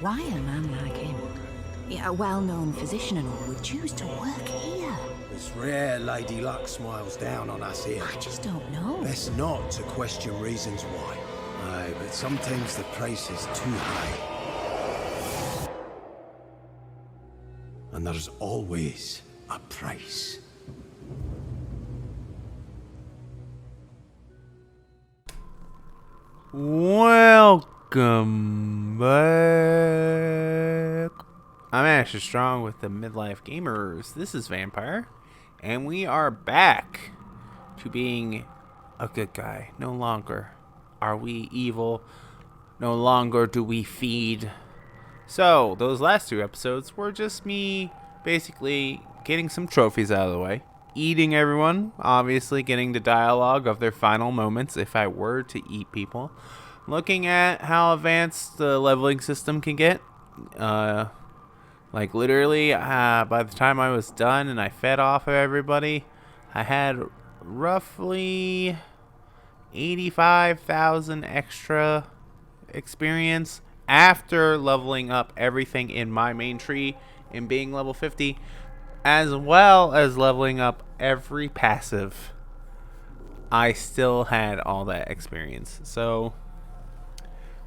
Why a man like him, a well-known physician and all, would choose to work here? It's rare Lady Luck smiles down on us here. I just don't know. Best not to question reasons why. Aye, but sometimes the price is too high. And there's always a price. Welcome back. I'm Asher Strong with the Midlife Gamers. This is Vampyr, and we are back to being a good guy. No longer are we evil. No longer do we feed. So, those last two episodes were just me basically getting some trophies out of the way. Eating everyone, obviously getting the dialogue of their final moments if I were to eat people. Looking at how advanced the leveling system can get. Like literally, by the time I was done and I fed off of everybody, I had roughly 85,000 extra experience after leveling up everything in my main tree and being level 50. As well as leveling up every passive, I still had all that experience. So,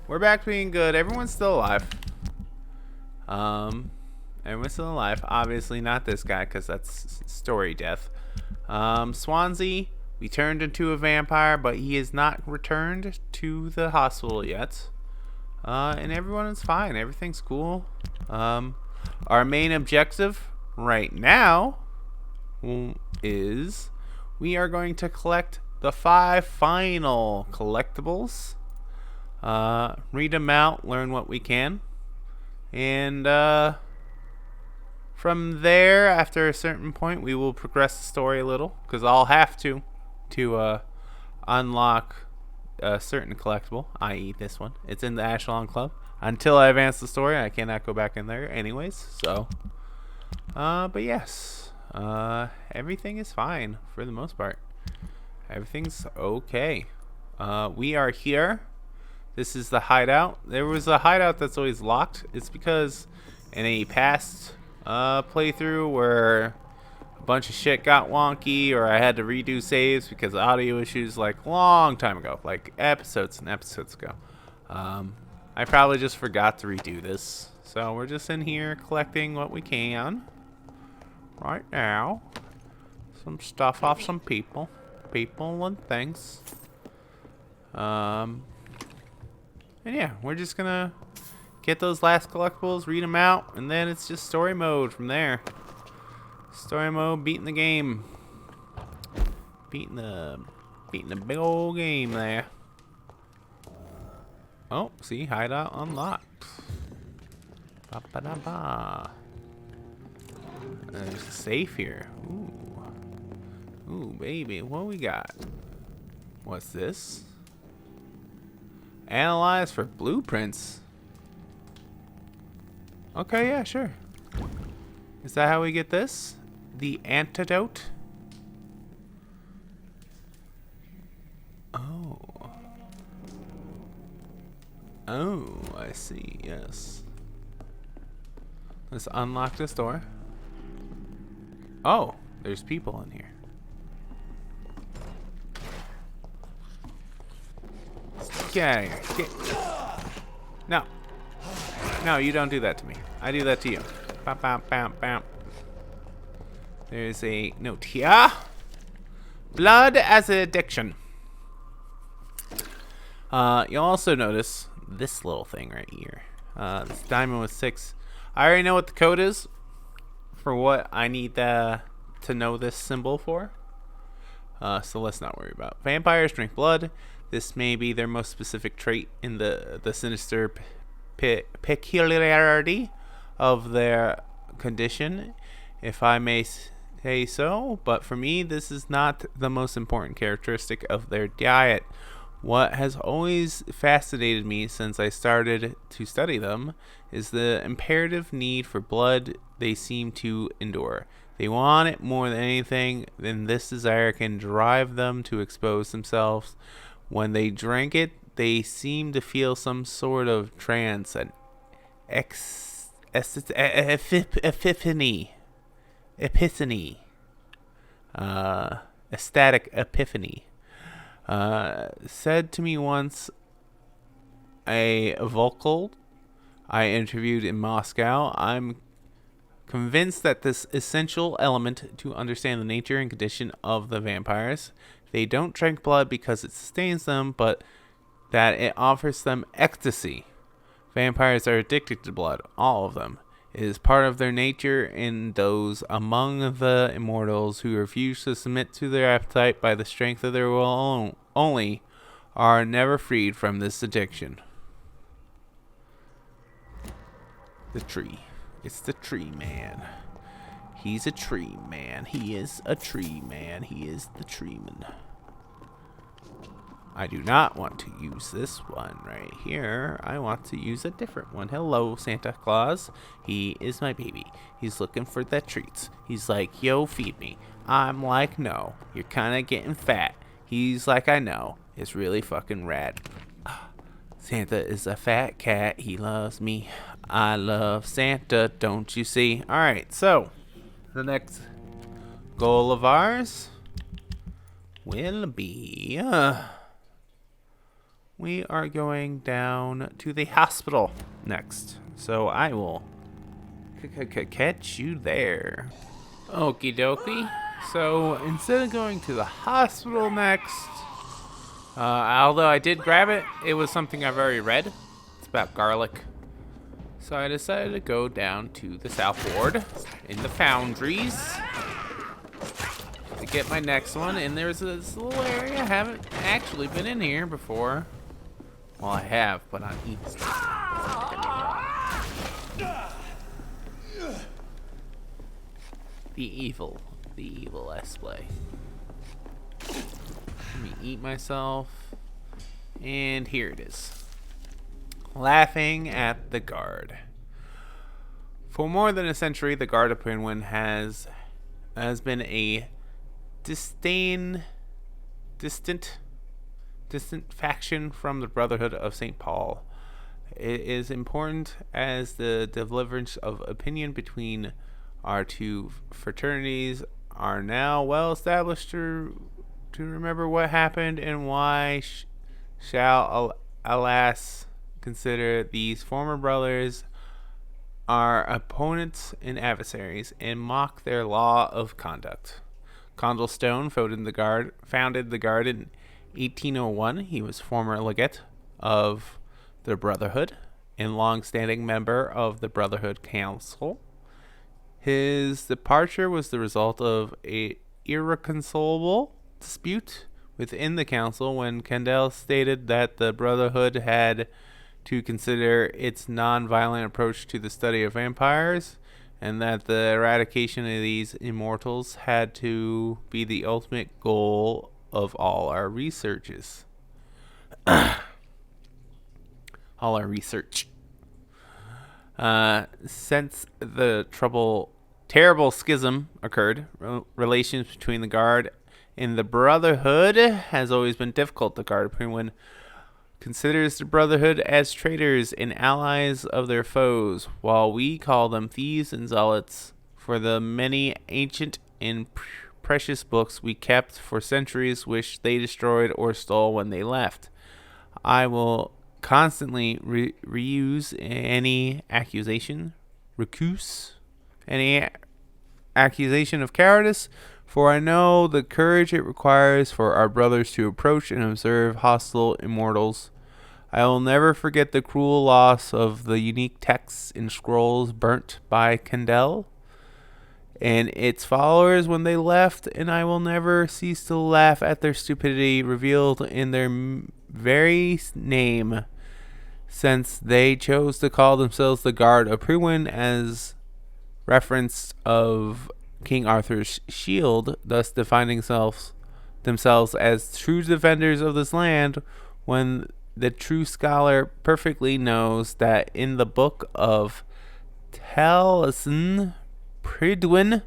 we're back to being good. Everyone's still alive. Everyone's still alive. Obviously not this guy, because that's story death. Swansea, we turned into a vampire, but he is not returned to the hospital yet. And everyone is fine. Everything's cool. Our main objective right now is we are going to collect the 5 final collectibles, read them out, learn what we can, and from there, after a certain point, we will progress the story a little, because I'll have to unlock a certain collectible, i.e. this one. It's in the Echelon Club. Until I advance the story, I cannot go back in there anyways, so but yes, everything is fine for the most part. Everything's okay. We are here. This is the hideout. There was a hideout that's always locked. It's because in a past playthrough where a bunch of shit got wonky, or I had to redo saves because of audio issues, like long time ago, like episodes and episodes ago. I probably just forgot to redo this. So we're just in here collecting what we can right now. Some stuff off some people and things. And yeah, we're just gonna get those last collectibles, read them out, and then it's just story mode from there. Story mode, beating the game. Beating the big old game there. Oh, see, hideout unlocked. Ba-ba-da-ba. There's a safe here. Ooh. Ooh, baby. What we got? What's this? Analyze for blueprints. Okay, yeah, sure. Is that how we get this? The antidote? Oh. Oh, I see, yes. Let's unlock this door. Oh, there's people in here. Get out of here. No. No, you don't do that to me. I do that to you. Bam, bam, bam, bam. There's a note here. Blood as an addiction. You'll also notice this little thing right here. This diamond with 6. I already know what the code is for what I need to know this symbol for. So let's not worry about. Vampires drink blood. This may be their most specific trait in the sinister peculiarity of their condition, if I may say so. But for me, this is not the most important characteristic of their diet. What has always fascinated me since I started to study them is the imperative need for blood they seem to endure. They want it more than anything, and this desire can drive them to expose themselves. When they drink it, they seem to feel some sort of trance, an epiphany, ecstatic epiphany. Said to me once, a vocal I interviewed in Moscow, I'm convinced that this essential element to understand the nature and condition of the vampires, they don't drink blood because it sustains them, but that it offers them ecstasy. Vampires are addicted to blood, all of them. It is part of their nature, and those among the immortals who refuse to submit to their appetite by the strength of their will only are never freed from this addiction. The tree. It's the tree man. He's a tree man. He is a tree man. He is the tree man. I do not want to use this one right here. I want to use a different one. Hello, Santa Claus. He is my baby. He's looking for the treats. He's like, yo, feed me. I'm like, no. You're kind of getting fat. He's like, I know. It's really fucking rad. Santa is a fat cat. He loves me. I love Santa, don't you see? Alright, so the next goal of ours will be we are going down to the hospital next. So I will catch you there. Okie dokie. So instead of going to the hospital next, although I did grab it, it was something I've already read. It's about garlic. So I decided to go down to the South Ward in the foundries to get my next one. And there's this little area. I haven't actually been in here before. Well, I have, but on evil. The evil let's play. Let me eat myself. And here it is. Laughing at the Guard. For more than a century, the Guard of Penguin has been a distant faction from the Brotherhood of St. Paul. It is important as the divergence of opinion between our two fraternities are now well established to remember what happened and why shall alas consider these former brothers our opponents and adversaries and mock their law of conduct. Condell Stone founded the Guard in 1801. He was former legate of the Brotherhood and long-standing member of the Brotherhood Council. His departure was the result of a irreconcilable dispute within the council when Condell stated that the Brotherhood had to consider its non-violent approach to the study of vampires, and that the eradication of these immortals had to be the ultimate goal of all our researches. All our research. Since the terrible schism occurred, relations between the Guard and the Brotherhood has always been difficult. The Guard of Penguin considers the Brotherhood as traitors and allies of their foes, while we call them thieves and zealots for the many ancient and precious books we kept for centuries, which they destroyed or stole when they left. I will constantly recuse any accusation of cowardice, for I know the courage it requires for our brothers to approach and observe hostile immortals. I will never forget the cruel loss of the unique texts and scrolls burnt by Condell and its followers when they left, and I will never cease to laugh at their stupidity revealed in their very name, since they chose to call themselves the Guard of Penguin as reference of King Arthur's shield, thus defining themselves as true defenders of this land, when the true scholar perfectly knows that in the book of Taliesin, Prydwen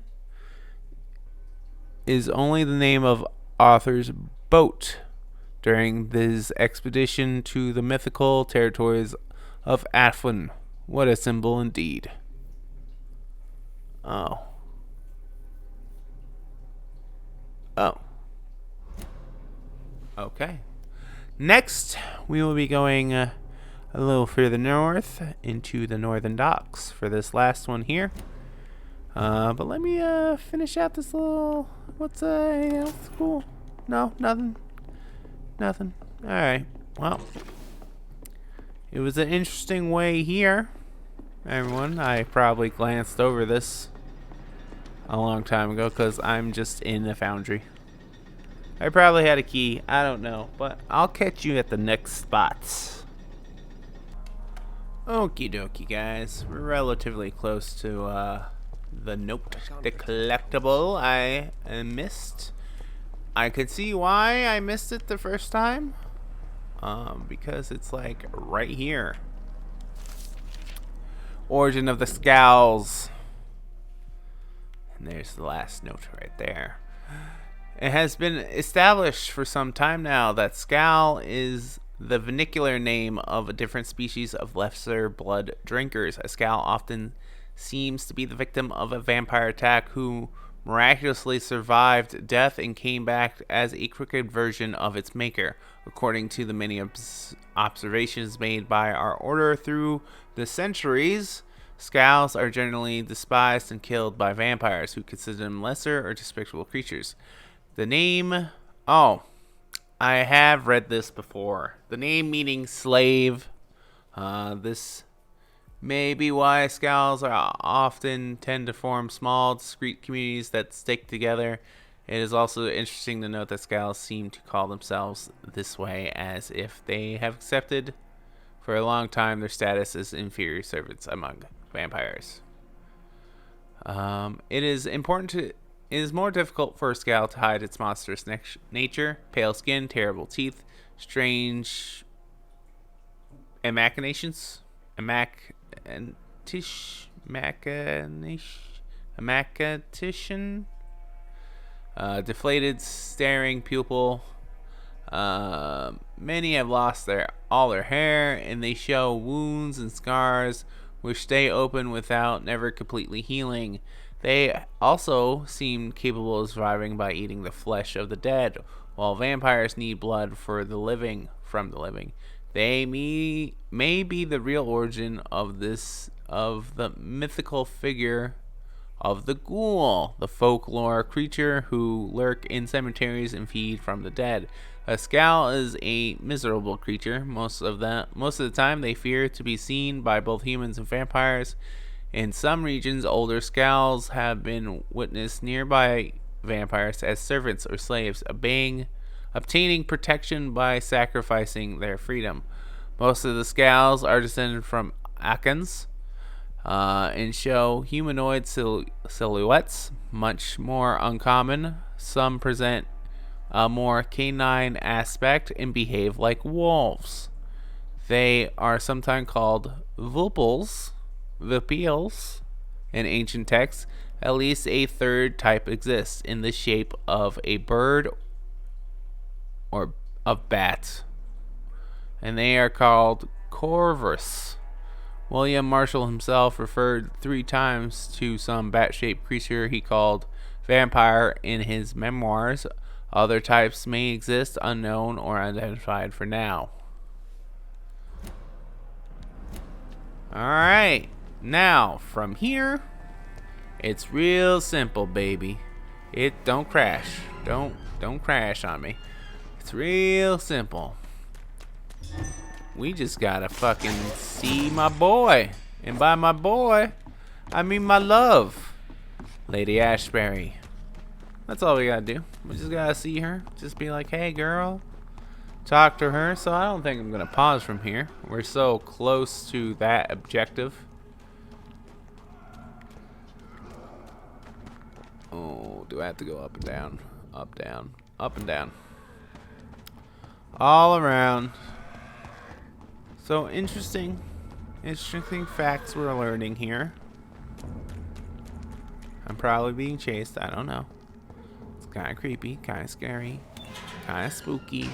is only the name of Arthur's boat during this expedition to the mythical territories of Athlin, What a symbol indeed. Oh. Oh. Okay. Next, we will be going a little further north into the northern docks for this last one here. But let me finish out this little. What's anything else cool? No, nothing. Nothing. All right. Well, it was an interesting way here, everyone. I probably glanced over this a long time ago because I'm just in the foundry. I probably had a key. I don't know, but I'll catch you at the next spots. Okie dokie, guys. We're relatively close to the note, the collectible I missed. I could see why I missed it the first time. Because it's like right here. Origin of the Scowls. And there's the last note right there. It has been established for some time now that Scowl is the vernacular name of a different species of lesser blood drinkers. A Scowl often seems to be the victim of a vampire attack who miraculously survived death and came back as a crooked version of its maker. According to the many observations made by our order through the centuries, Scowls are generally despised and killed by vampires who consider them lesser or despicable creatures. The name... Oh, I have read this before. The name meaning slave. This may be why Scowls are often tend to form small, discrete communities that stick together. It is also interesting to note that Scowls seem to call themselves this way as if they have accepted for a long time their status as inferior servants among vampires. It is more difficult for a Scowl to hide its monstrous nature, pale skin, terrible teeth, strange machinations, deflated, staring pupil. Many have lost all their hair, and they show wounds and scars which stay open without never completely healing. They also seem capable of surviving by eating the flesh of the dead, while vampires need blood from the living. They may be the real origin of the mythical figure of the ghoul, the folklore creature who lurk in cemeteries and feed from the dead. A Scowl is a miserable creature. Most of the time, they fear to be seen by both humans and vampires. In some regions, older Scowls have been witnessed nearby vampires as servants or slaves, obtaining protection by sacrificing their freedom. Most of the Scowls are descended from Akans and show humanoid silhouettes, much more uncommon. Some present a more canine aspect and behave like wolves. They are sometimes called Vulpils in ancient texts. At least a third type exists in the shape of a bird or of bat, and they are called Corvus. William Marshall himself referred 3 times to some bat-shaped creature he called vampire in his memoirs. Other types may exist, unknown or unidentified for now. Alright, now from here, it's real simple, baby. It don't crash. Don't crash on me. It's real simple. We just gotta fucking see my boy. And by my boy, I mean my love, Lady Ashbury. That's all we gotta do. We just gotta see her. Just be like, hey girl. Talk to her. So I don't think I'm gonna pause from here. We're so close to that objective. Oh, do I have to go up and down? Up, down, up and down. All around. So interesting facts we're learning here. I'm probably being chased. I don't know. It's kind of creepy, kind of scary, kind of spooky.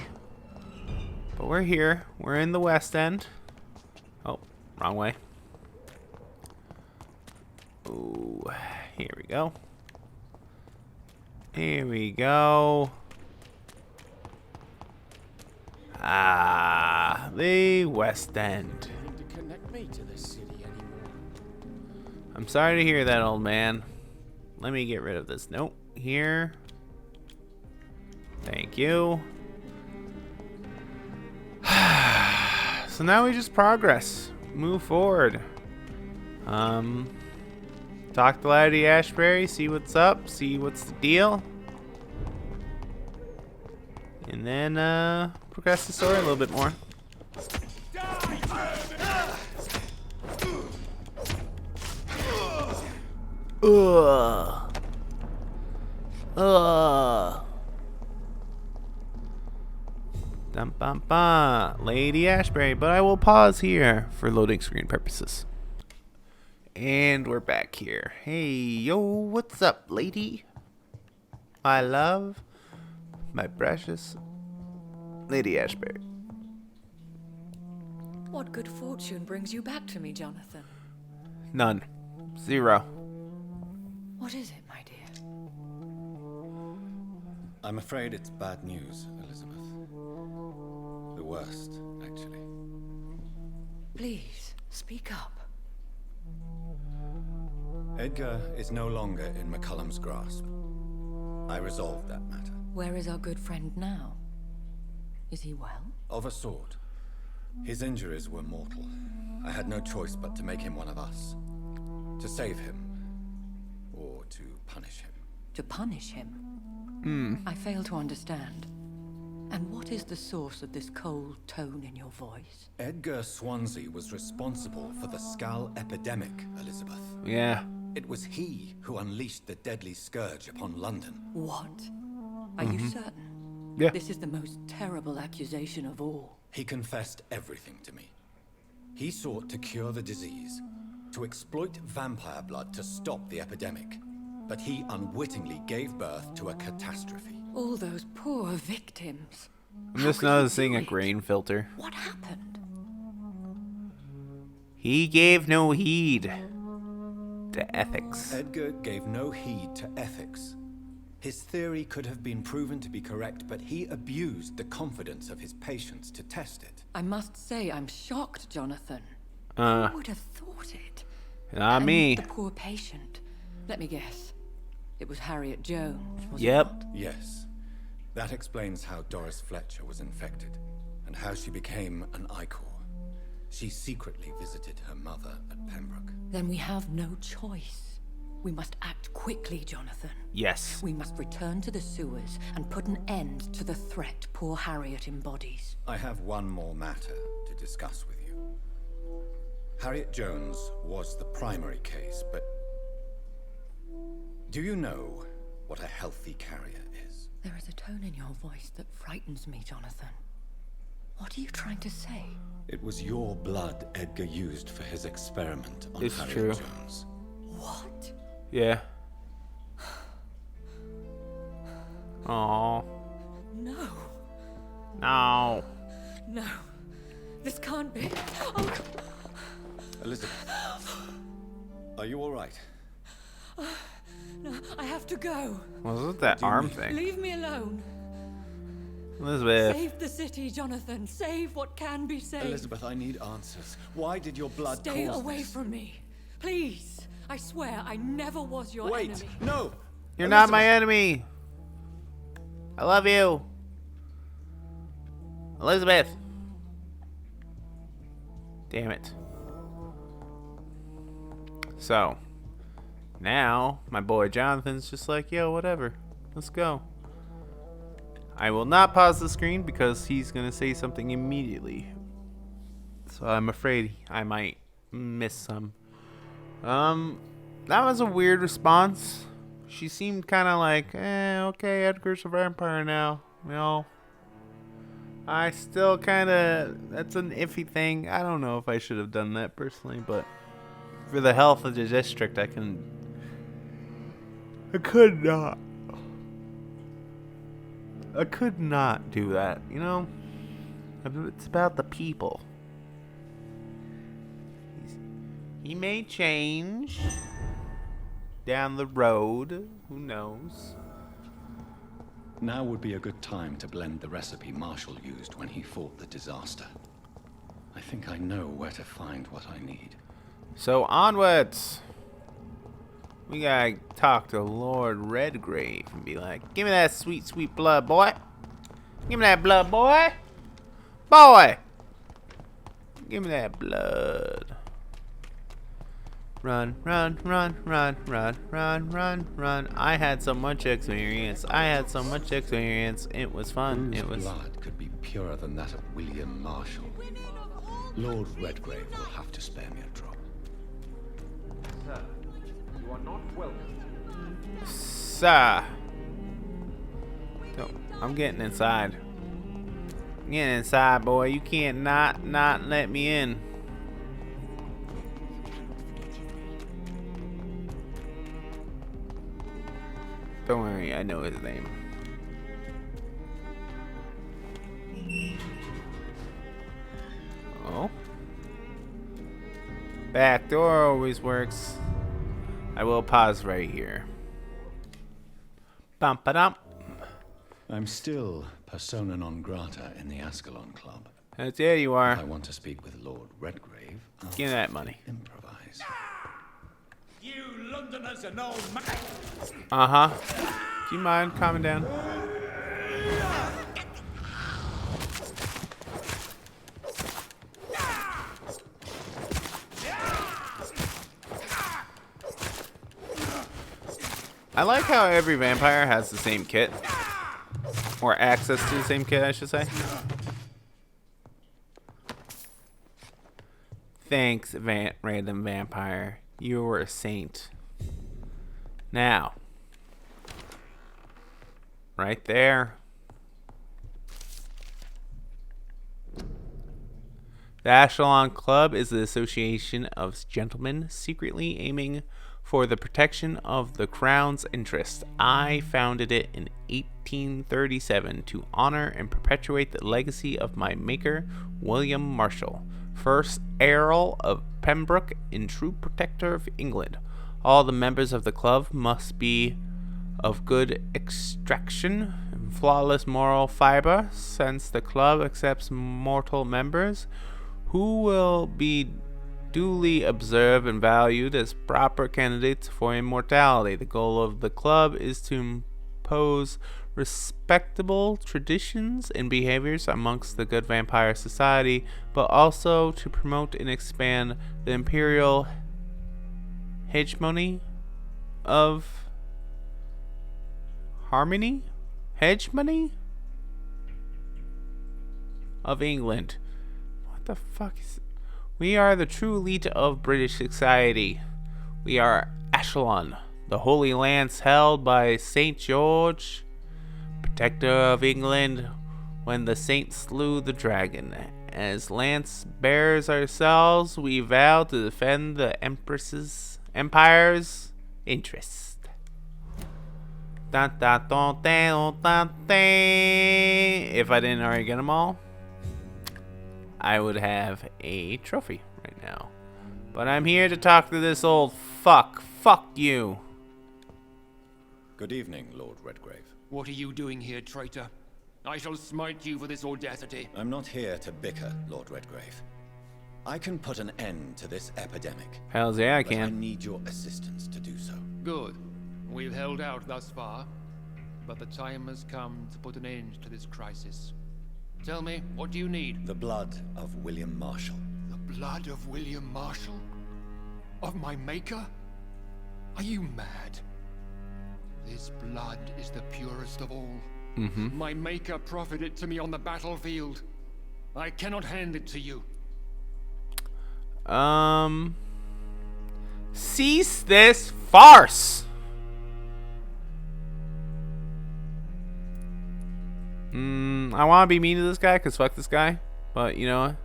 But we're here. We're in the West End. Oh, wrong way. Here we go. Here we go. Ah, the West End. To connect me to this city anymore. I'm sorry to hear that, old man. Let me get rid of this note here. Thank you. So now we just progress. Move forward. Talk to Lady Ashbury, see what's up, see what's the deal. And then progress the story a little bit more. Ugh. Ugh. Dum bum bum. Lady Ashbury, but I will pause here for loading screen purposes. And we're back here. Hey, yo, what's up, lady? My love, my precious Lady Ashbury. What good fortune brings you back to me, Jonathan? None. Zero. What is it, my dear? I'm afraid it's bad news, Elizabeth. The worst, actually. Please, speak up. Edgar is no longer in McCullum's grasp. I resolved that matter. Where is our good friend now? Is he well? Of a sort. His injuries were mortal. I had no choice but to make him one of us. To save him. Or to punish him. To punish him? I fail to understand. And what is the source of this cold tone in your voice? Edgar Swansea was responsible for the Skal epidemic, Elizabeth. Yeah. It was he who unleashed the deadly scourge upon London. What? Are you certain? Yeah. This is the most terrible accusation of all. He confessed everything to me. He sought to cure the disease, to exploit vampire blood to stop the epidemic. But he unwittingly gave birth to a catastrophe. All those poor victims. I'm How just could you noticing do a it? grain filter. What happened? He gave no heed to ethics. Edgar gave no heed to ethics. His theory could have been proven to be correct, but he abused the confidence of his patients to test it. I must say, I'm shocked, Jonathan. Uh, Who would have thought it? Not And me. The poor patient. Let me guess. It was Harriet Jones, was it Yep. not? Yes. That explains how Doris Fletcher was infected, and how she became an Icor. She secretly visited her mother at Pembroke. Then we have no choice. We must act quickly, Jonathan. Yes. We must return to the sewers and put an end to the threat poor Harriet embodies. I have one more matter to discuss with you. Harriet Jones was the primary case, but do you know what a healthy carrier is? There is a tone in your voice that frightens me, Jonathan. What are you trying to say? It was your blood Edgar used for his experiment on It's Harriet true. Jones. What? Yeah. Oh. No. No. No. This can't be. Oh, Elizabeth, are you all right? no. I have to go. What was it, that arm thing? Leave me alone. Elizabeth. Save the city, Jonathan. Save what can be saved. Elizabeth, I need answers. Why did your blood Stay cause away this? from me. Please. I swear I never was your Wait, enemy. no! You're not my Elizabeth. enemy. I love you. Elizabeth. Damn it. So, now, my boy Jonathan's just like, yo, whatever. Let's go. I will not pause the screen because he's going to say something immediately. So I'm afraid I might miss some. That was a weird response. She seemed kind of like, okay, Edgar's a vampire now. You know, I still kind of, that's an iffy thing. I don't know if I should have done that personally, but for the health of the district, I could not. I could not do that, you know? It's about the people. He may change. down the road. Who knows? Now would be a good time to blend the recipe Marshall used when he fought the disaster. I think I know where to find what I need. So onwards. We gotta talk to Lord Redgrave and be like, give me that sweet, sweet blood, boy. Give me that blood, boy. Boy! Give me that blood. Run, run, run, run, run, run, run, run. I had so much experience. I had so much experience. It was fun. Whose It was. blood could be purer than that of William Marshall? Lord Redgrave will have to spare me a drop. Sir, you are not welcome. Sir. I'm getting inside. I'm getting inside, boy. You can't not let me in. Don't worry, I know his name. Oh. Back door always works. I will pause right here. Bum ba dum. I'm still persona non grata in the Ascalon Club. There you are. If I want to speak with Lord Redgrave, I'll Give me that money. improvise. You Londoners are no Uh-huh. Do you mind calming down? I like how every vampire has the same kit. Or access to the same kit, I should say. Thanks, random vampire. You were a saint. Now. Right there. The Ascalon Club is the association of gentlemen secretly aiming for the protection of the crown's interest. I founded it in 1837 to honor and perpetuate the legacy of my maker, William Marshall, first Earl of Pembroke and true protector of England. All the members of the club must be of good extraction and flawless moral fiber, since the club accepts mortal members who will be duly observed and valued as proper candidates for immortality. The goal of the club is to impose respectable traditions and behaviors amongst the good vampire society, but also to promote and expand the imperial hegemony of hegemony of England. What the fuck is it? We are the true elite of British society. We are Ascalon, the Holy Lance held by St. George, protector of England, when the saint slew the dragon. As lance bearers ourselves, we vow to defend the empire's interest. If I didn't already get them all, I would have a trophy right now. But I'm here to talk to this old fuck. Fuck you. Good evening, Lord Redgrave. What are you doing here, traitor? I shall smite you for this audacity. I'm not here to bicker, Lord Redgrave. I can put an end to this epidemic. Hells yeah, I But I can. need your assistance to do so. Good. We've held out thus far, but the time has come to put an end to this crisis. Tell me, what do you need? The blood of William Marshall. The blood of William Marshall? Of my maker? Are you mad? This blood is the purest of all. My maker proffered it to me on the battlefield. I cannot hand it to you. Cease this farce. I want to be mean to this guy, because fuck this guy. But, you know what?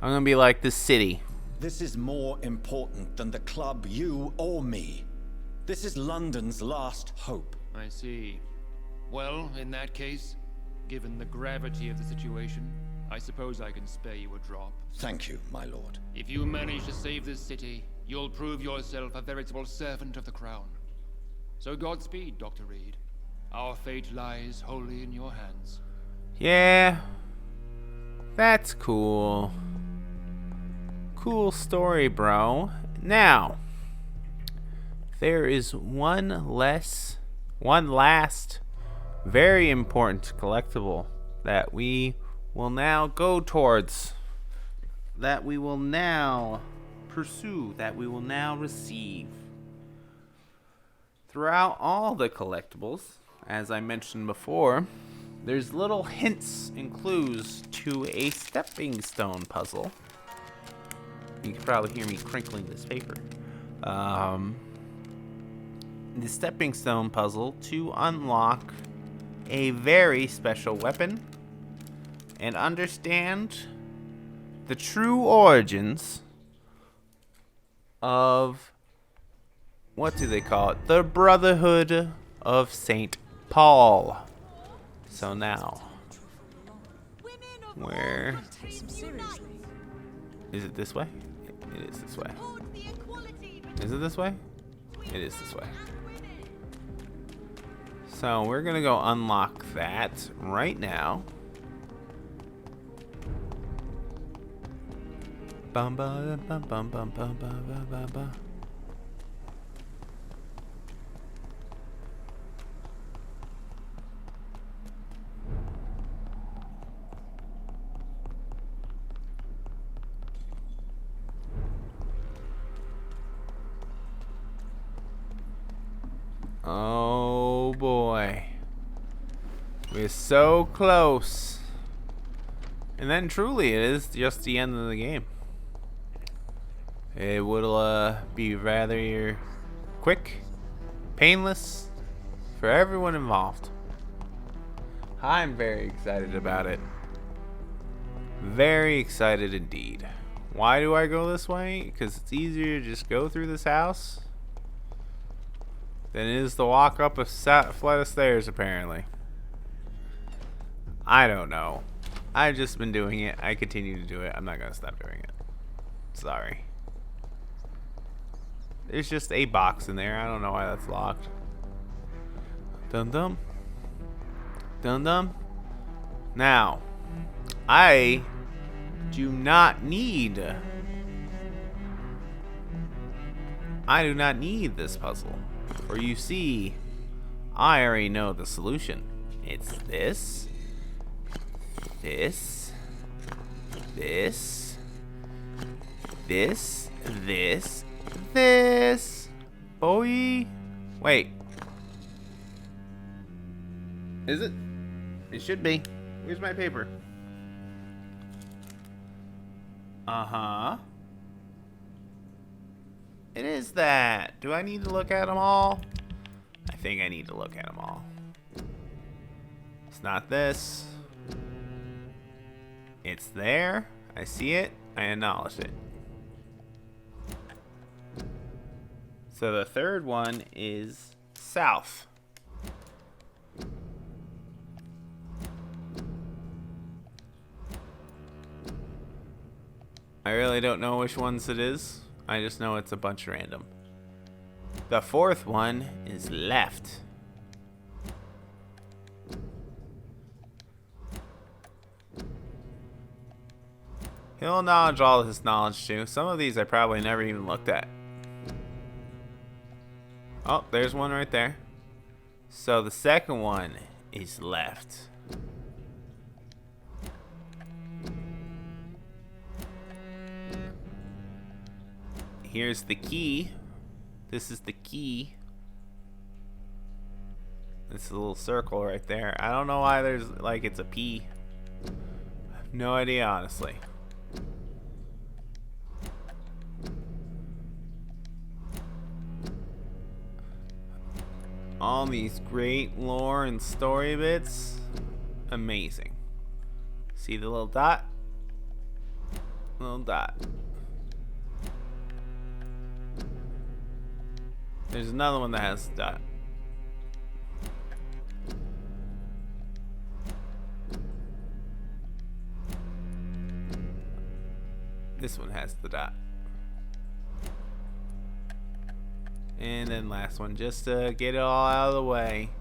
I'm going to be like, this city. This is more important than the club, you or me. This is London's last hope. I see. Well, in that case, given the gravity of the situation, I suppose I can spare you a drop. Thank you, my lord. If you manage to save this city, you'll prove yourself a veritable servant of the crown. So Godspeed, Dr. Reed. Our fate lies wholly in your hands. Yeah. That's cool. Cool story, bro. Now, there is one last very important collectible that we will now go towards, that we will now pursue, that we will now receive. Throughout all the collectibles, as I mentioned before, there's little hints and clues to a stepping stone puzzle. You can probably hear me crinkling this paper. The stepping stone puzzle to unlock a very special weapon and understand the true origins of, what do they call it? The Brotherhood of St. Paul. So now, where is it? This way? It is this way. Is it this way? It is this way. So we're gonna go unlock that right now. Bum ba bum bum bum bum bum bum bum. Oh boy. We're so close. And then truly it is just the end of the game. It will be rather quick, painless for everyone involved. I'm very excited about it. Very excited indeed. Why do I go this way? Because it's easier to just go through this house than it is to walk up a flight of stairs, apparently. I don't know. I've just been doing it. I continue to do it. I'm not going to stop doing it. Sorry. There's just a box in there. I don't know why that's locked. Dum-dum. Dum-dum. Now, I do not need this puzzle. For you see, I already know the solution. It's this, this, this, this, this. Boy. Wait. Is it? It should be. Where's my paper? Uh-huh. It is that. Do I need to look at them all? I think I need to look at them all. It's not this. It's there. I see it. I acknowledge it. So the third one is south. I really don't know which ones it is. I just know it's a bunch random. The fourth one is left. He'll acknowledge all his knowledge too. Some of these I probably never even looked at. Oh, there's one right there. So the second one is left. Here's the key. This is the key. It's a little circle right there. I don't know why there's like it's a P. I have no idea, honestly. All these great lore and story bits. Amazing. See the little dot? Little dot. There's another one that has a dot. This one has the dot. And then last one, just to get it all out of the way.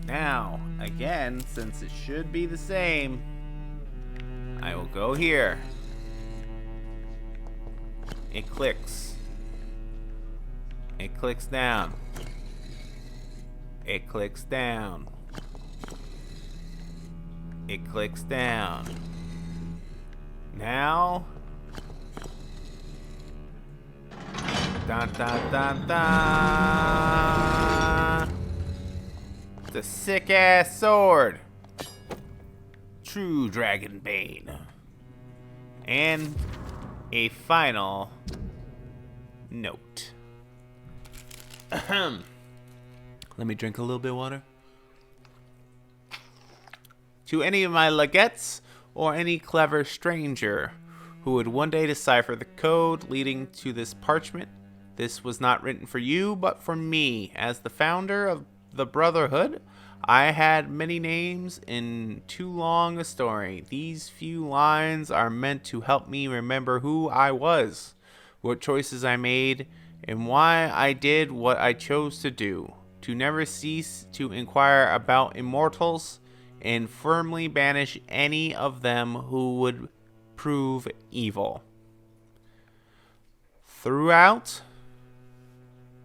Now, again, since it should be the same, I will go here. It clicks. It clicks down. It clicks down. It clicks down. Now. Dun dun dun dun. It's a sick ass sword. True Dragon Bane. And a final note. Ahem. Let me drink a little bit of water. To any of my legates or any clever stranger who would one day decipher the code leading to this parchment, this was not written for you, but for me. As the founder of the Brotherhood, I had many names in too long a story. These few lines are meant to help me remember who I was, what choices I made, and why I did what I chose to do. To never cease to inquire about immortals, and firmly banish any of them who would prove evil. Through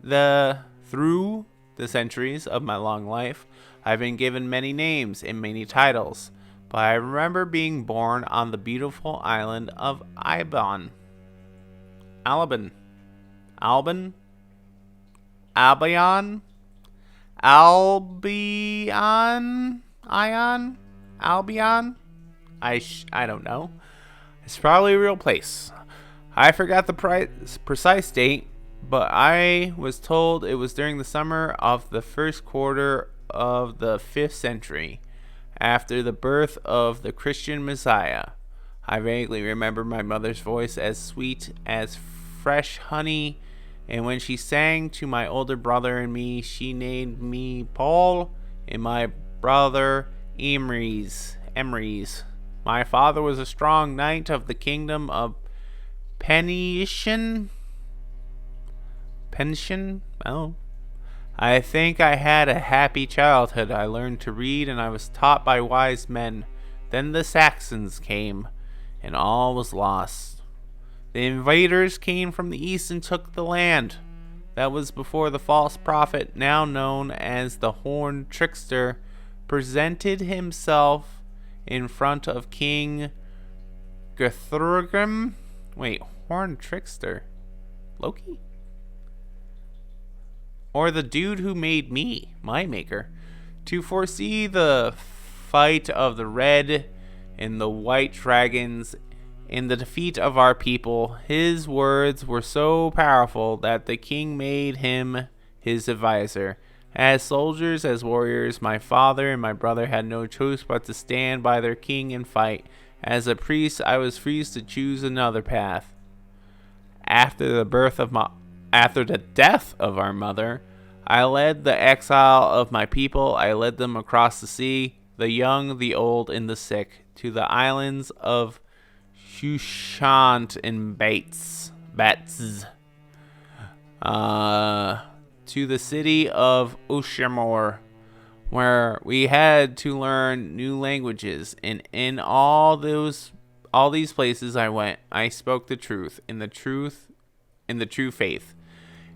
the centuries of my long life, I've been given many names and many titles, but I remember being born on the beautiful island of Albion. I don't know. It's probably a real place. I forgot the precise date, but I was told it was during the summer of the first quarter of the 5th century, after the birth of the Christian Messiah. I vaguely remember my mother's voice as sweet as fresh honey, and when she sang to my older brother and me, she named me Paul and my brother Emrys. My father was a strong knight of the kingdom of Pension. Oh. I think I had a happy childhood. I learned to read and I was taught by wise men. Then the Saxons came and all was lost. The invaders came from the east and took the land. That was before the false prophet, now known as the Horned Trickster, presented himself in front of King Guthrum. Wait, Horned Trickster? Loki? Or the dude who made me, my maker, to foresee the fight of the red and the white dragons in the defeat of our people. His words were so powerful that the king made him his advisor. As soldiers, as warriors, my father and my brother had no choice but to stand by their king and fight. As a priest, I was free to choose another path. After the death of our mother, I led the exile of my people. I led them across the sea, the young, the old, and the sick, to the islands of Shushant and Bates, to the city of Ushamor, where we had to learn new languages. And in all these places I went, I spoke the truth in the true faith.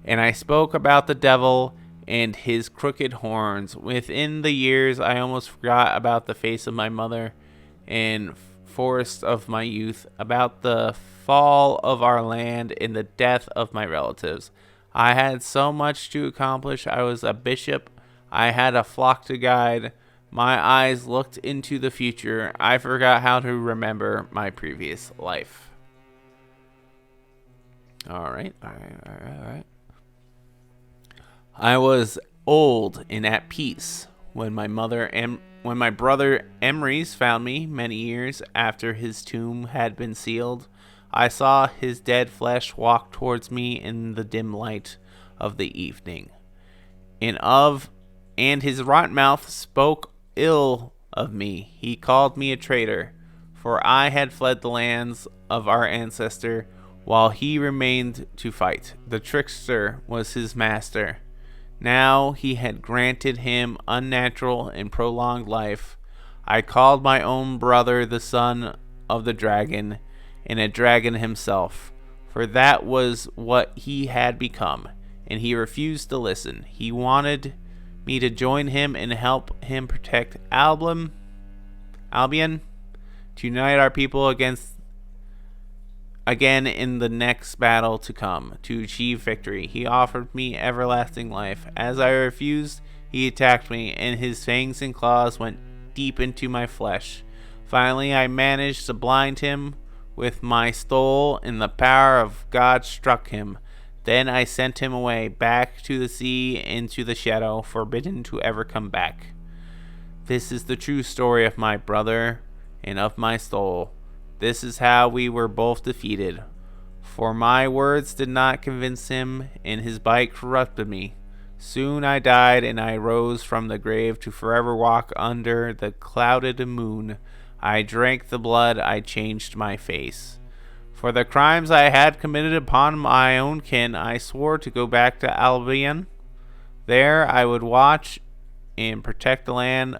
And I spoke about the devil and his crooked horns. Within the years, I almost forgot about the face of my mother and forest of my youth, about the fall of our land and the death of my relatives. I had so much to accomplish. I was a bishop. I had a flock to guide. My eyes looked into the future. I forgot how to remember my previous life. All right. I was old and at peace when my brother Emrys found me many years after his tomb had been sealed. I saw his dead flesh walk towards me in the dim light of the evening. And his rotten mouth spoke ill of me. He called me a traitor, for I had fled the lands of our ancestor while he remained to fight. The trickster was his master. Now he had granted him unnatural and prolonged life. I called my own brother the son of the dragon, and a dragon himself, for that was what he had become, and he refused to listen. He wanted me to join him and help him protect Albion, to unite our people again in the next battle to come, to achieve victory. He offered me everlasting life. As I refused, he attacked me, and his fangs and claws went deep into my flesh. Finally, I managed to blind him with my stole, and the power of God struck him. Then I sent him away, back to the sea, into the shadow, forbidden to ever come back. This is the true story of my brother and of my stole. This is how we were both defeated. For my words did not convince him, and his bite corrupted me. Soon I died, and I rose from the grave to forever walk under the clouded moon. I drank the blood, I changed my face. For the crimes I had committed upon my own kin, I swore to go back to Albion. There I would watch and protect the land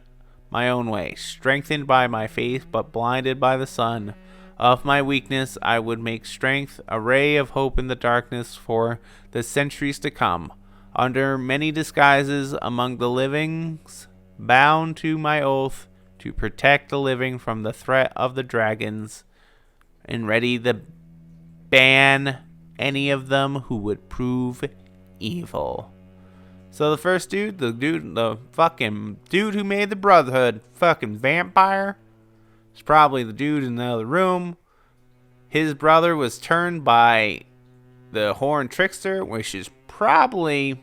my own way, strengthened by my faith but blinded by the sun. Of my weakness I would make strength, a ray of hope in the darkness for the centuries to come. Under many disguises among the livings, bound to my oath to protect the living from the threat of the dragons, and ready to ban any of them who would prove evil. So the first dude, the fucking dude who made the Brotherhood, fucking Vampyr, is probably the dude in the other room. His brother was turned by the Horned Trickster, which is probably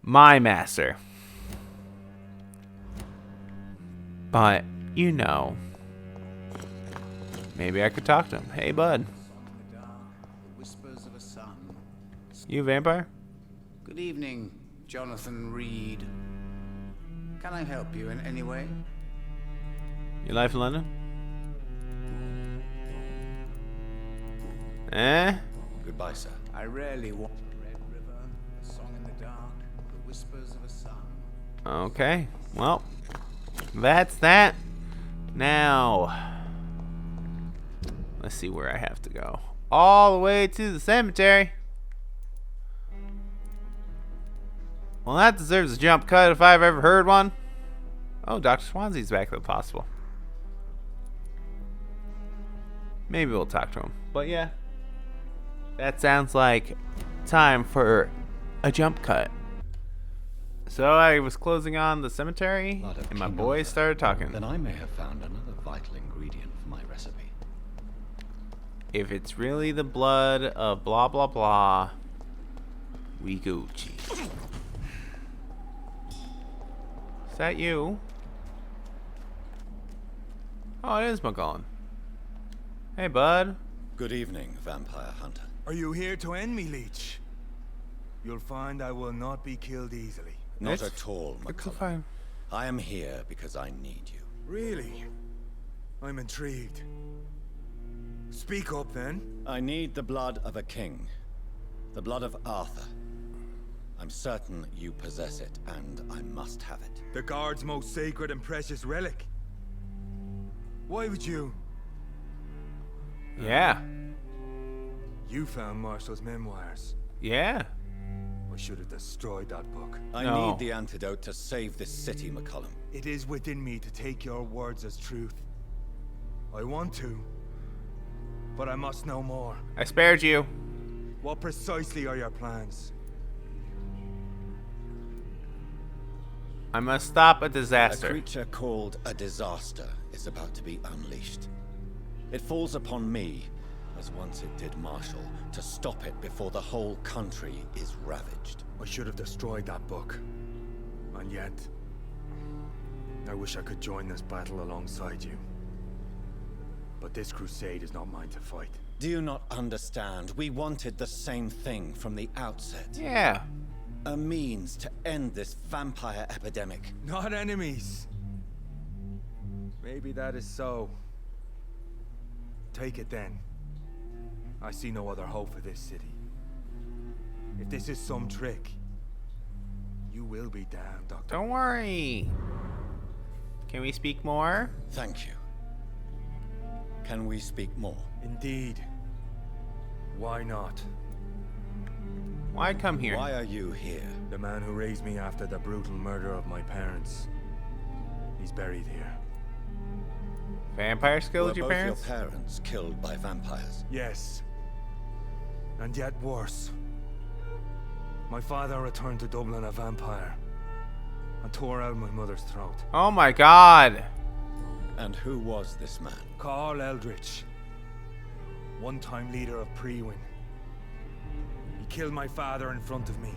my master. But, you know, maybe I could talk to him. Hey, bud. You a vampire? Good evening, Jonathan Reed. Can I help you in any way? Your life in London? Eh? Goodbye, sir. I rarely walk the Red River, a song in the dark, the whispers of a sun. Okay. Well, that's that. Now, let's see where I have to go. All the way to the cemetery. Well, that deserves a jump cut if I've ever heard one. Oh, Dr. Swansea's back if possible. Maybe we'll talk to him. But yeah, that sounds like time for a jump cut. So I was closing on the cemetery, Blood of and my King boys Arthur. started talking. Then I may have found another vital ingredient for my recipe. If it's really the blood of blah blah blah, we Gucci. Is that you? Oh, it is McGullen. Hey, bud. Good evening, vampire hunter. Are you here to end me, Leech? You'll find I will not be killed easily. Not It's- at all, It's McCullum. fine. I am here because I need you. Really? I'm intrigued. Speak up, then. I need the blood of a king. The blood of Arthur. I'm certain you possess it, and I must have it. The guard's most sacred and precious relic. Why would you? Yeah. You found Marshall's memoirs. Yeah. I should have destroyed that book. I No. need the antidote to save this city, McCullum. It is within me to take your words as truth. I want to, but I must know more. I spared you. What precisely are your plans? I must stop a A disaster. creature called a disaster is about to be unleashed. It falls upon me, as once it did Marshall, to stop it before the whole country is ravaged. I should have destroyed that book. And yet, I wish I could join this battle alongside you. But this crusade is not mine to fight. Do you not understand? We wanted the same thing from the outset. Yeah. A means to end this vampire epidemic. Not enemies. Maybe that is so. Take it then. I see no other hope for this city. If this is some trick, you will be damned, Doctor. Don't worry. Can we speak more? Thank you. Can we speak more? Indeed. Why not? Why come here? Why are you here? The man who raised me after the brutal murder of my parents. He's buried here. Vampires killed Were your both parents? your parents killed by vampires? Yes. And yet worse. My father returned to Dublin a vampire and tore out my mother's throat. Oh my god. And who was this man? Carl Eldritch, one-time leader of Prewin. He killed my father in front of me.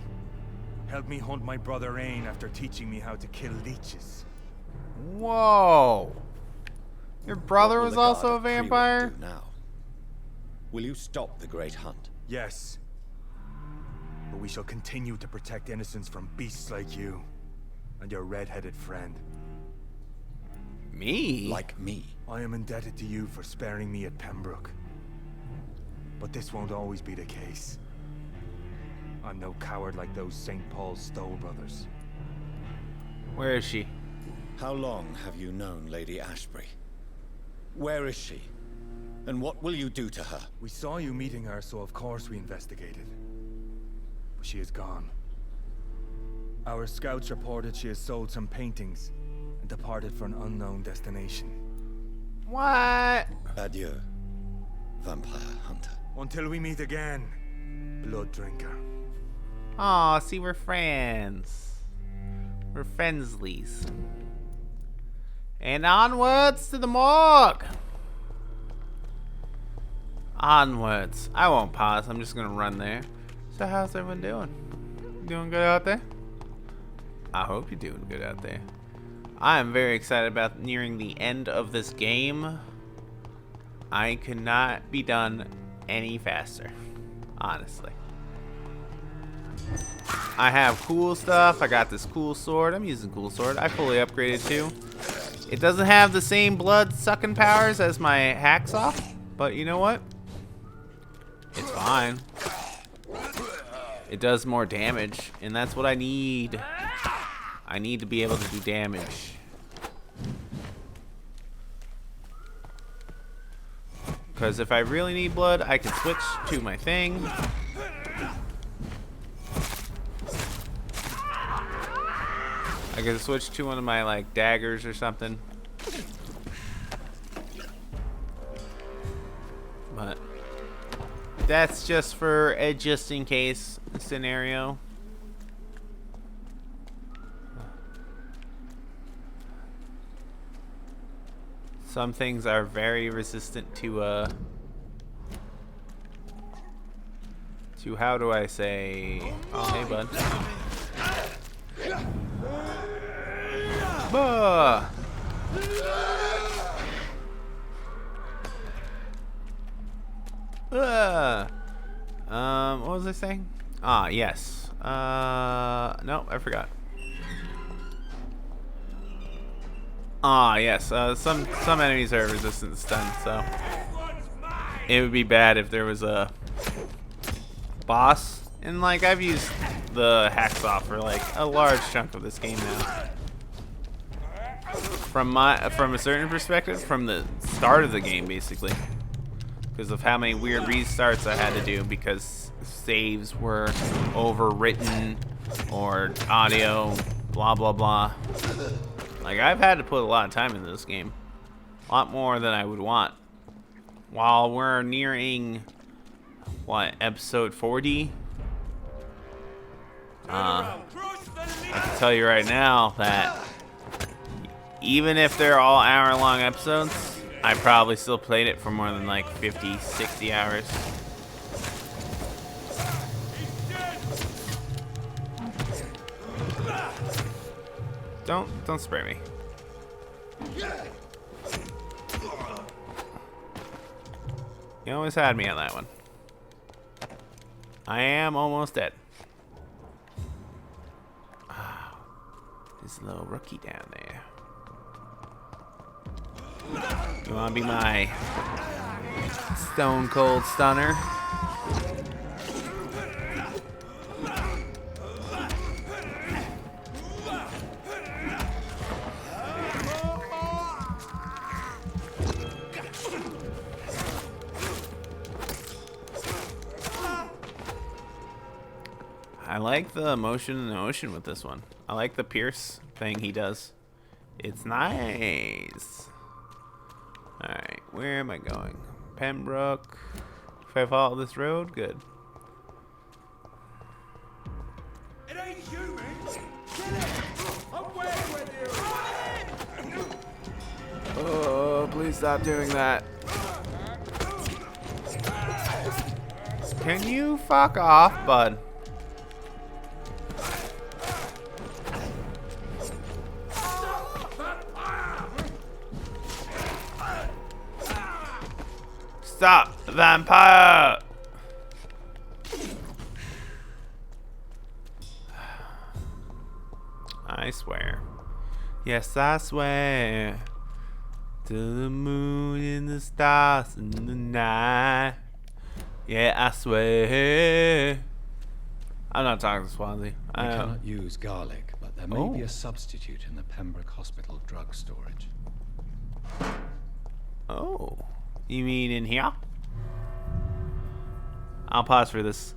Helped me hunt my brother Ain after teaching me how to kill leeches. Whoa. Your brother What will was the also a Guard of Prewin vampire? do now? Will you stop the Great Hunt? Yes. But we shall continue to protect innocents from beasts like you and your red-headed friend. Me? Like me. I am indebted to you for sparing me at Pembroke. But this won't always be the case. I'm no coward like those St. Paul's Stowe brothers. Where is she? How long have you known Lady Ashbury? Where is she? And what will you do to her? We saw you meeting her, so of course we investigated. But she is gone. Our scouts reported she has sold some paintings and departed for an unknown destination. What? Adieu, vampire hunter. Until we meet again, blood drinker. Aw, see, we're friends. We're friendslies. And onwards to the morgue. Onwards. I won't pause. I'm just gonna run there. So how's everyone doing? Doing good out there? I hope you're doing good out there. I am very excited about nearing the end of this game. I could not be done any faster, honestly. I have cool stuff. I got this cool sword. I'm using cool sword. I fully upgraded too. It doesn't have the same blood sucking powers as my hacksaw, but you know what? It's fine. It does more damage, and that's what I need. I need to be able to do damage. Because if I really need blood, I can switch to my thing. I can switch to one of my like daggers or something. But that's just for a just in case scenario. Some things are very resistant to how do I say, oh hey bud. Bah! What was I saying? Ah, yes. No, I forgot. Ah, yes. Some enemies are resistant to stun, so it would be bad if there was a boss. And like I've used the hacksaw for like a large chunk of this game now. From a certain perspective, from the start of the game basically, because of how many weird restarts I had to do because saves were overwritten or audio, blah blah blah. Like I've had to put a lot of time into this game, a lot more than I would want. While we're nearing what, episode 40? I can tell you right now that even if they're all hour-long episodes, I probably still played it for more than like 50, 60 hours. Don't spray me. You always had me on that one. I am almost dead. Oh, there's a little rookie down there. You wanna be my Stone Cold Stunner. I like the motion in the ocean with this one. I like the pierce thing he does. It's nice. Alright, where am I going? Pembroke. If I follow this road, good. It ain't human! Kill it! I'm waiting with you! Oh, please stop doing that. Can you fuck off, bud? Stop, vampire! I swear. Yes, I swear. To the moon and the stars in the night. Yeah, I swear. I'm not talking to Swansea. I cannot use garlic, but there may be a substitute in the Pembroke Hospital drug storage. Oh. You mean in here? I'll pause for this.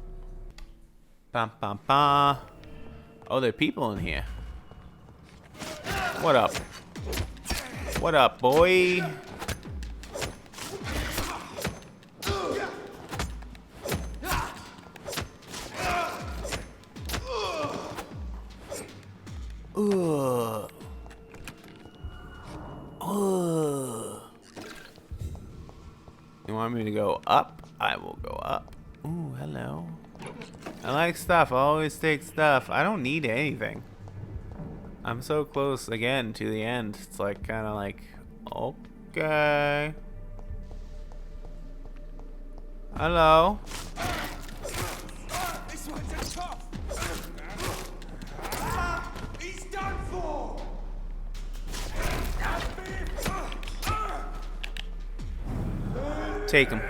Bum, bum, bum. Oh, there are people in here. What up? What up, boy? Ugh. Ugh. You want me to go up? I will go up. Ooh, hello. I like stuff. I always take stuff. I don't need anything. I'm so close again to the end. It's like kind of like, okay. Hello. This one's a tough! He's done for! Take him.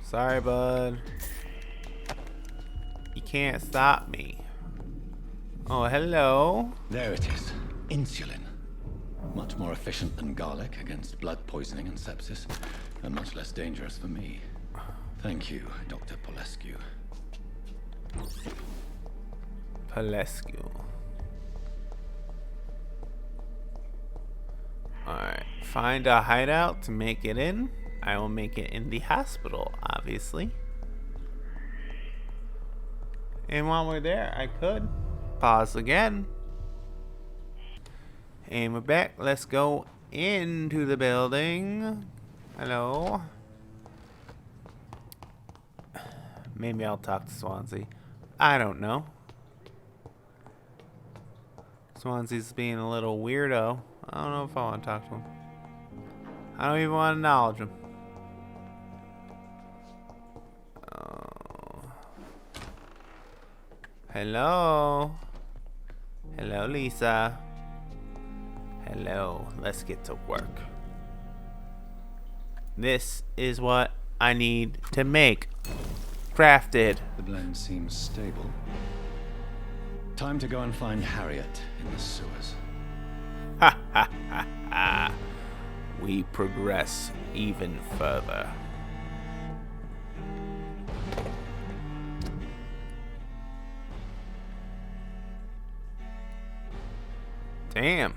Sorry, bud. You can't stop me. Oh, hello. There it is. Insulin. Much more efficient than garlic against blood poisoning and sepsis, and much less dangerous for me. Thank you, Dr. Polescu. Polescu. Alright. Find a hideout to make it in. I will make it in the hospital, obviously. And while we're there, I could pause again. And we're back. Let's go into the building. Hello. Maybe I'll talk to Swansea. I don't know. Swansea's being a little weirdo. I don't know if I want to talk to him. I don't even want to acknowledge him. Oh. Hello. Hello, Lisa. Hello. Let's get to work. This is what I need to make. Crafted. The blend seems stable. Time to go and find Harriet in the sewers. Ha ha ha ha. We progress even further. Damn.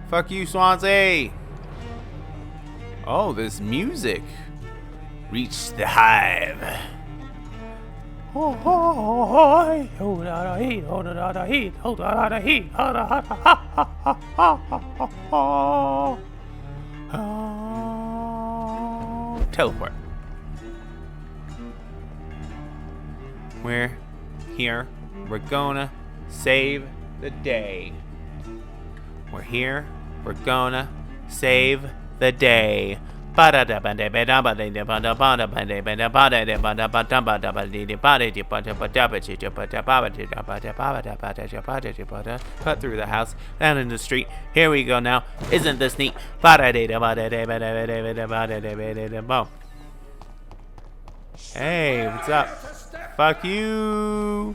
Fuck you, Swansea. Oh, this music. Reach the hive. Teleport. We're here. We're gonna save the day. We're here. We're gonna save the day. Cut through the house, down in the street. Here we go now. Isn't this neat? Hey, what's up? Fuck you.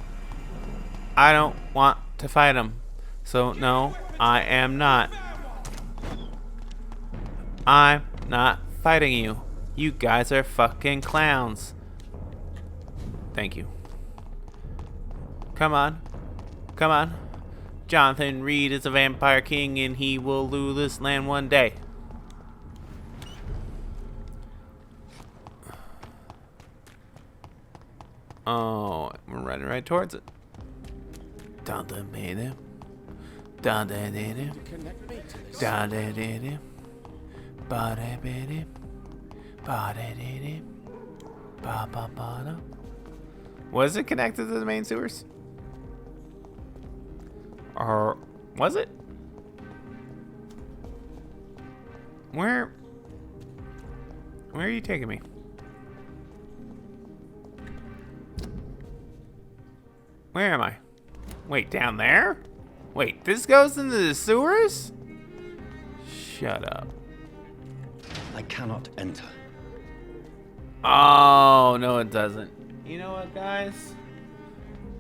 I don't want to fight him. So, no, I am not. I'm not fighting you. You guys are fucking clowns. Thank you. Come on. Come on. Jonathan Reed is a vampire king and he will rule this land one day. Oh, we're running right towards it. Was it connected to the main sewers? Or was it? Where are you taking me? Where am I? Wait, down there? Wait, this goes into the sewers? Shut up. I cannot enter. Oh, no it doesn't. You know what, guys?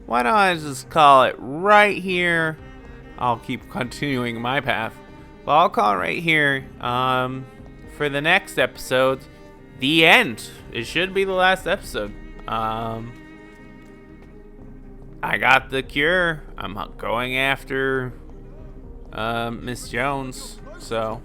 Why don't I just call it right here? I'll keep continuing my path. But I'll call it right here. For the next episode, the end. It should be the last episode. I got the cure. I'm going after Miss Jones. So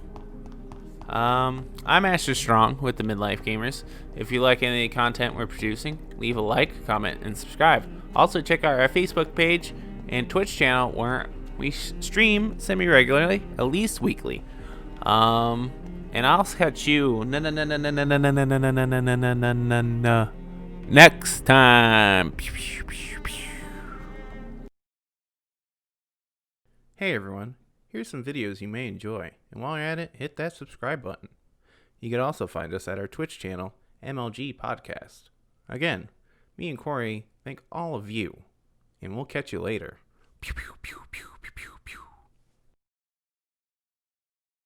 I'm Asher Strong with the Midlife Gamers. If you like any of the content we're producing, leave a like, comment, and subscribe. Also check out our Facebook page and Twitch channel where we stream semi-regularly, at least weekly. And I'll catch you next time. Hey everyone, here's some videos you may enjoy, and while you're at it, hit that subscribe button. You can also find us at our Twitch channel, MLG Podcast. Again, me and Corey thank all of you, and we'll catch you later. Pew, pew, pew, pew.